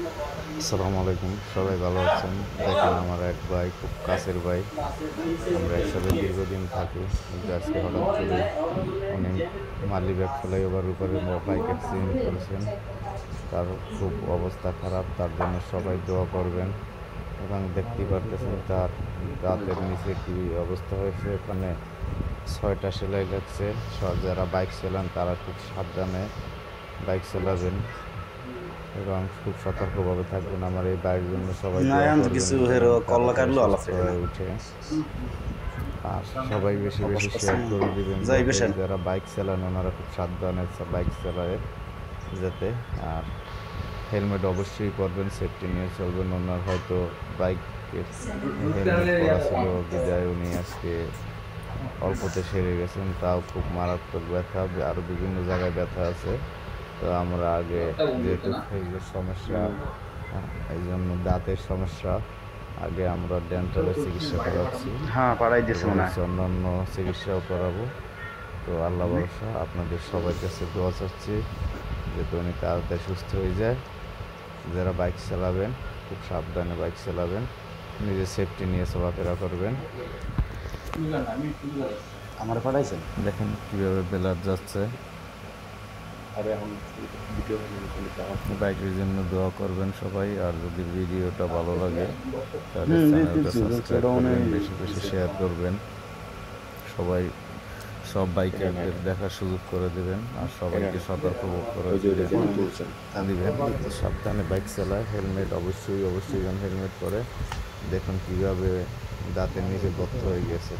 আসসালামু আলাইকুম, সবাই ভালো আছেন? দেখেন, আমার এক ভাই, খুব কাছের ভাই, আমরা একসাথে দীর্ঘদিন থাকি, কিন্তু আজকে হঠাৎ করে উনি মালিবাগ ফ্লাইওভার উপরে বাইক অ্যাক্সিডেন্ট করেছেন। তার খুব অবস্থা খারাপ, তার জন্য সবাই দোয়া করবেন। এবং দেখতেই পারতেছেন তার দাঁতের নিচে কী অবস্থা হয়েছে, ওখানে 6টা সেলাই লাগছে। যারা বাইক চালান তারা খুব সাবধানে বাইক চালাবেন এবং খুব সতর্কভাবে থাকবেন। আমার এই বাইরের জন্য সবাই দোয়া করবেন যেন তাড়াতাড়ি সুস্থ হয়ে উঠে। আর সবাই বেশি বেশি শেয়ার করে দিবেন যারা বাইক চালান ওনারা খুব সাবধানে বাইক চালায় যাতে। আর হেলমেট অবশ্যই পরবেন, সেফটি নিয়ে চলবেন। ওনার হয়তো বাইকের হেলমেট পরা ছিল বিদায় উনি আজকে অল্পতে সেরে গেছেন, তাও খুব মারাত্মক ব্যথা, আরও বিভিন্ন জায়গায় ব্যথা আছে। তো আমরা আগে যেহেতু ফেজের সমস্যা, এই জন্য দাঁতের সমস্যা, আগে আমরা ডেন্টালের চিকিৎসা করাচ্ছি, অন্যান্য চিকিৎসাও করাবো। তো আল্লাহ ভরসা, আপনাদের সবার কাছে দোয়া চাচ্ছি যাতে উনি তাড়াতাড়ি সুস্থ হয়ে যায়। যারা বাইক চালাবেন খুব সাবধানে বাইক চালাবেন, নিজের সেফটি নিয়ে চলাফেরা করবেন। আমার পাঠাইছেন, দেখেন কীভাবে বেলার যাচ্ছে। বাইকের জন্য দোয়া করবেন সবাই। আর যদি ভিডিওটা ভালো লাগে তাহলে চ্যানেলটা সাবস্ক্রাইব করবেন, বেশি বেশি শেয়ার করবেন। সবাই সব বাইকারদের দেখার সুযোগ করে দেবেন আর সবাইকে সতর্ক করে দিবেন সাবধানে বাইক চালায়। হেলমেট অবশ্যই যেন হেলমেট পরে। দেখুন কীভাবে দাঁতের নিচে গর্ত হয়ে গেছে।